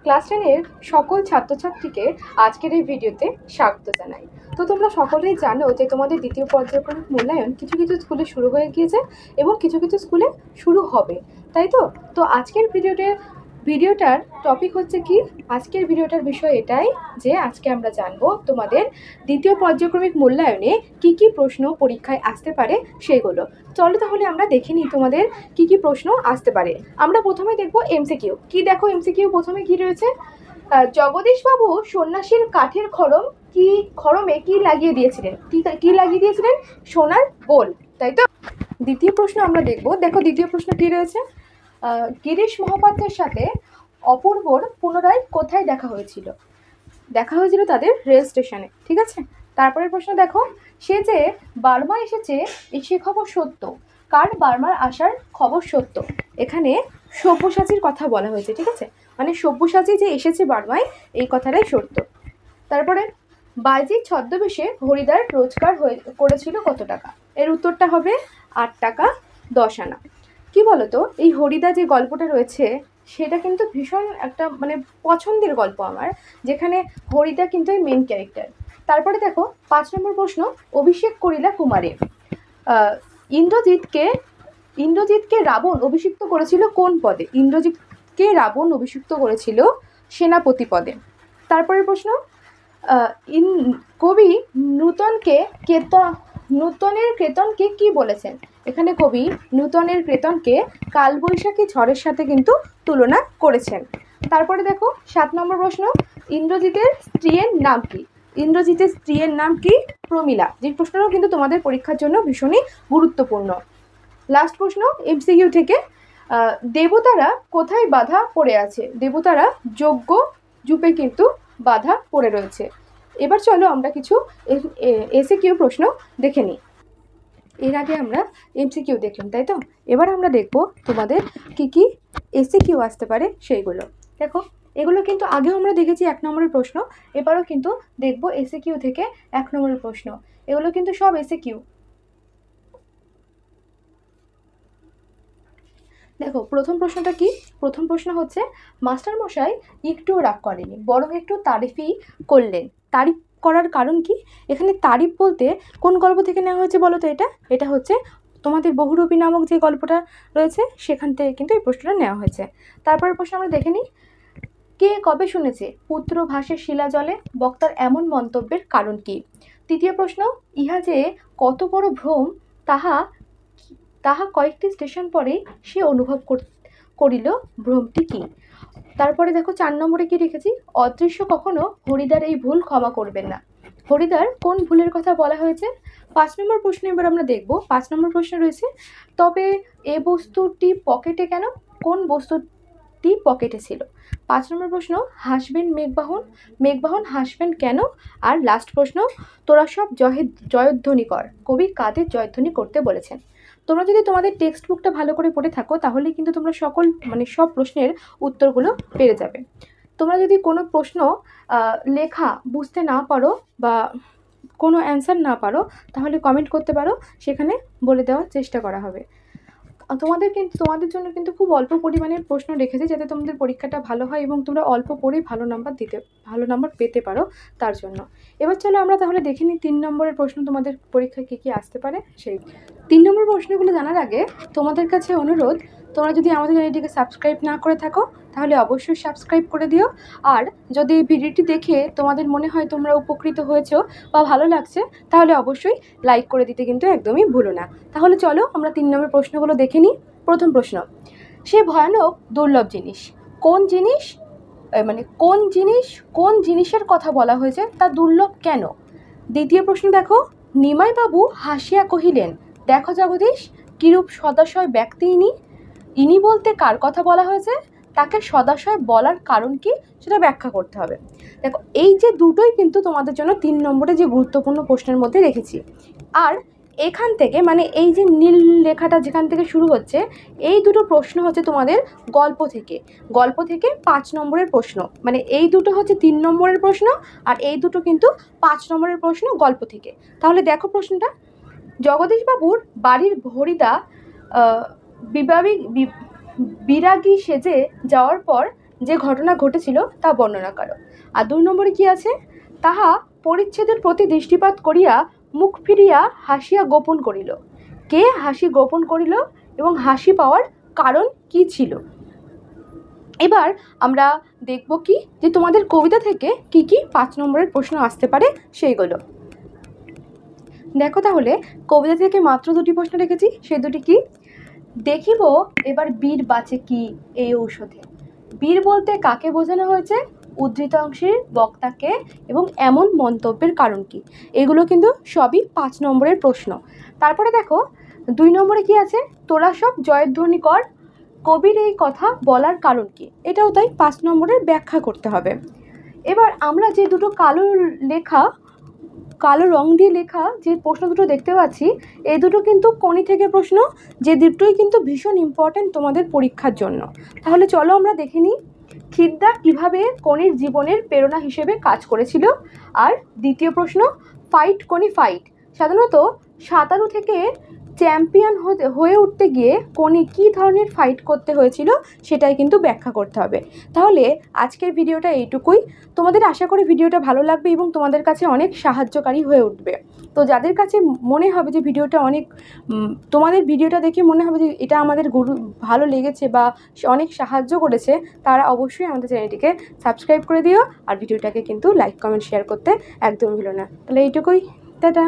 Class 10-এর সকল ছাত্রছাত্রীকে আজকের এই ভিডিওতে স্বাগত জানাই। তো তোমরা সকলেই জানো যে তোমাদের দ্বিতীয় পর্যায়ক্রমিক মূল্যায়ন কিছু কিছু স্কুলে শুরু হয়ে গিয়েছে এবং কিছু কিছু স্কুলে শুরু হবে, তাই তো? তো আজকের ভিডিওটার টপিক হচ্ছে কি, আজকের ভিডিওটার বিষয় এটাই যে আজকে আমরা জানবো তোমাদের দ্বিতীয় পর্যায়ক্রমিক মূল্যায়নে কি কি প্রশ্ন পরীক্ষায় আসতে পারে সেগুলো। চলো তাহলে আমরা দেখে নিই তোমাদের কি কি প্রশ্ন আসতে পারে। আমরা প্রথমে দেখবো এমসিকিউ। কি দেখো এমসিকিউ প্রথমে কি রয়েছে, জগদীশবাবু সন্ন্যাসীর কাঠের খড়মে কি লাগিয়ে দিয়েছিলেন? কি লাগিয়ে দিয়েছিলেন? সোনার বোল, তাই তো? দ্বিতীয় প্রশ্ন আমরা দেখবো, দেখো দ্বিতীয় প্রশ্ন কি রয়েছে, গিরিশ মহাপাত্রের সাথে অপূর্বর পুনরায় কোথায় দেখা হয়েছিল? দেখা হয়েছিল তাদের রেল স্টেশনে, ঠিক আছে। তারপরের প্রশ্ন দেখো, সে যে বার্মা এসেছে সে খবর সত্য, কার বার্মার আসার খবর সত্য? এখানে সব্যসাচীর কথা বলা হয়েছে, ঠিক আছে, মানে সব্যসাচী যে এসেছে বার্মায় এই কথাটাই সত্য। তারপরে বাইজির ছদ্মবেশে হরিদার রোজগার করেছিল কত টাকা? এর উত্তরটা হবে 8 টাকা 10 আনা। কি বলতো, এই হরিদা যে গল্পটা রয়েছে সেটা কিন্তু ভীষণ একটা মানে পছন্দের গল্প আমার, যেখানে হরিদা কিন্তু এই মেন ক্যারেক্টার। তারপরে দেখো 5 নম্বর প্রশ্ন, অভিষেক করিলা কুমারে। ইন্দ্রজিৎকে রাবণ অভিষিক্ত করেছিল কোন পদে? ইন্দ্রজিৎকে রাবণ অভিষিক্ত করেছিল সেনাপতি পদে। তারপরের প্রশ্ন, কবি নূতনের ক্রেতনকে কি বলেছেন? এখানে কবি নূতনের ক্রেতনকে কালবৈশাখী ঝড়ের সাথে কিন্তু তুলনা করেছেন। তারপরে দেখো 7 নম্বর প্রশ্ন, ইন্দ্রজিতের স্ত্রীর নাম কি? ইন্দ্রজিতের স্ত্রীর নাম কি? প্রমীলা। যে প্রশ্নটাও কিন্তু তোমাদের পরীক্ষার জন্য ভীষণই গুরুত্বপূর্ণ। লাস্ট প্রশ্ন এমসিকিউ থেকে, দেবতারা কোথায় বাধা পড়ে আছে? দেবতারা যজ্ঞ জুপে কিন্তু বাধা পড়ে রয়েছে। এবার চলো আমরা কিছু এসিকিউ প্রশ্ন দেখে নিই। এর আগে আমরা এমসিকিউ দেখলাম, তাই তো? এবার আমরা দেখব তোমাদের কি কি এসিকিউ আসতে পারে সেইগুলো। দেখো এগুলো কিন্তু আগেও আমরা দেখেছি 1 নম্বরের প্রশ্ন, এবারও কিন্তু দেখব এসিকিউ থেকে 1 নম্বরের প্রশ্ন। এগুলো কিন্তু সব এসিকিউ। দেখো প্রথম প্রশ্নটা কি, প্রথম প্রশ্ন হচ্ছে, মাস্টারমশাই একটুও রাগ করেনি, বরং একটু তারিফই করলেন। তারিফ করার কারণ কি? এখানে তারিফ বলতে কোন গল্প থেকে নেওয়া হয়েছে বলো তো? এটা হচ্ছে তোমাদের বহুরূপী নামক যে গল্পটা রয়েছে সেখান থেকে কিন্তু এই প্রশ্নটা নেওয়া হয়েছে। তারপরের প্রশ্ন আমরা দেখে নিই, কে কবে শুনেছে পুত্র ভাসে শিলা জলে? বক্তার এমন মন্তব্যের কারণ কি? তৃতীয় প্রশ্ন, ইহা যে কত বড় ভ্রম তাহা কয়েকটি স্টেশন পরে সে অনুভব করিল, ভ্রমটি কি? তারপরে দেখো 4 নম্বরে কি লিখেছি, অদৃশ্য কখনো হরিদার এই ভুল ক্ষমা করবেন না। হরিদার কোন ভুলের কথা বলা হয়েছে? 5 নম্বর প্রশ্ন এবার আমরা দেখব। 5 নম্বর প্রশ্ন রয়েছে, তবে এ বস্তুটি পকেটে কেন? কোন বস্তুটি পকেটে ছিল? 5 নম্বর প্রশ্ন, হাসবেন মেঘবাহন হাসবেন কেন? আর লাস্ট প্রশ্ন, তোরা সব জয়ধ্বনি কর, কবি কাদের জয়ধ্বনি করতে বলেছেন? তোমরা যদি তোমাদের টেক্সট বুকটা ভালো করে পড়ে থাকো তাহলে কিন্তু তোমরা সব প্রশ্নের উত্তরগুলো পেয়ে যাবে। তোমরা যদি কোনো প্রশ্ন লেখা বুঝতে না পারো বা কোনো অ্যান্সার না পারো তাহলে কমেন্ট করতে পারো, সেখানে বলে দেওয়ার চেষ্টা করা হবে। তোমাদের জন্য কিন্তু খুব অল্প পরিমাণের প্রশ্ন রেখেছে যাতে তোমাদের পরীক্ষাটা ভালো হয় এবং তোমরা অল্প পড়েই ভালো নাম্বার পেতে পারো, তার জন্য। এবার চলো আমরা তাহলে দেখে নিই 3 নম্বরের প্রশ্ন তোমাদের পরীক্ষায় কী কী আসতে পারে সেই 3 নম্বর প্রশ্নগুলো জানার আগে তোমাদের কাছে অনুরোধ, তোমরা যদি আমাদের চ্যানেলটিকে সাবস্ক্রাইব না করে থাকো তাহলে অবশ্যই সাবস্ক্রাইব করে দিও। আর যদি এই ভিডিওটি দেখে তোমাদের মনে হয় তোমরা উপকৃত হয়েছো বা ভালো লাগছে তাহলে অবশ্যই লাইক করে দিতে কিন্তু একদমই ভুলো না। তাহলে চলো আমরা 3 নম্বর প্রশ্নগুলো দেখে নিই। প্রথম প্রশ্ন, সে ভয়ানক দুর্লভ জিনিস কোন জিনিস? কোন জিনিসের কথা বলা হয়েছে, তা দুর্লভ কেন? দ্বিতীয় প্রশ্ন দেখো, নিমাইবাবু হাসিয়া কহিলেন, দেখো জগদীশ কিরূপ সদাশয় ব্যক্তি ইনি বলতে কার কথা বলা হয়েছে? তাকে সদাশয় বলার কারণ কি সেটা ব্যাখ্যা করতে হবে। দেখো এই যে দুটোই কিন্তু তোমাদের জন্য 3 নম্বরে যে গুরুত্বপূর্ণ প্রশ্নের মধ্যে রেখেছি। আর এখান থেকে মানে এই যে নীল লেখাটা যেখান থেকে শুরু হচ্ছে এই দুটো প্রশ্ন হচ্ছে তোমাদের গল্প থেকে 5 নম্বরের প্রশ্ন, মানে এই দুটো হচ্ছে 3 নম্বরের প্রশ্ন আর এই দুটো কিন্তু 5 নম্বরের প্রশ্ন গল্প থেকে। তাহলে দেখো প্রশ্নটা, জগদীশবাবুর বাড়ির হরিদা বিরাগী সেজে যাওয়ার পর যে ঘটনা ঘটেছিল তা বর্ণনা করো। আর 2 নম্বরে কি আছে, তাহা পরিচ্ছেদের প্রতি দৃষ্টিপাত করিয়া মুখ ফিরিয়া হাসিয়া গোপন করিল। কে হাসি গোপন করিল এবং হাসি পাওয়ার কারণ কি ছিল। এবার আমরা দেখব কি যে তোমাদের কবিতা থেকে কি কি 5 নম্বরের প্রশ্ন আসতে পারে সেইগুলো। দেখো তাহলে কবিতা থেকে মাত্র 2টি প্রশ্ন রেখেছি, সেই 2টি কি, দেখিব এবার বীর বাঁচে কি এই ঔষধে। বীর বলতে কাকে বোঝানো হয়েছে, উদ্ধৃত অংশের বক্তাকে এবং এমন মন্তব্যের কারণ কি। এগুলো কিন্তু সবই 5 নম্বরের প্রশ্ন। তারপরে দেখো 2 নম্বরে কি আছে, তোরা সব জয়ধ্বনি কর, কবির এই কথা বলার কারণ কি। এটাও তাই 5 নম্বরের ব্যাখ্যা করতে হবে। এবার আমরা যে দুটো কালো রং দিয়ে লেখা যে প্রশ্ন দুটো দেখতে পাচ্ছি, এই দুটো কিন্তু কোনি থেকে প্রশ্ন, যে দুটোই কিন্তু ভীষণ ইম্পর্ট্যান্ট তোমাদের পরীক্ষার জন্য। তাহলে চলো আমরা দেখে নিই খিদ্দা কিভাবে কোনির জীবনের প্রেরণা হিসেবে কাজ করেছিল। আর দ্বিতীয় প্রশ্ন, ফাইট কোনি ফাইট, সাধারণত সাঁতারু থেকে চ্যাম্পিয়ন হয়ে উঠতে গিয়ে কোনি কী ধরনের ফাইট করতে হয়েছিল সেটাই কিন্তু ব্যাখ্যা করতে হবে। তাহলে আজকের ভিডিওটা এইটুকুই। তোমাদের আশা করি ভিডিওটা ভালো লাগবে এবং তোমাদের কাছে অনেক সাহায্যকারী হয়ে উঠবে। তো যাদের কাছে মনে হবে যে ভিডিওটা তোমাদের ভিডিওটা দেখে মনে হবে যে এটা আমাদের ভালো লেগেছে বা অনেক সাহায্য করেছে, তারা অবশ্যই আমাদের চ্যানেলটিকে সাবস্ক্রাইব করে দিও। আর ভিডিওটাকে কিন্তু লাইক কমেন্ট শেয়ার করতে একদম ভুলো না। তাহলে এইটুকুই, টাটা।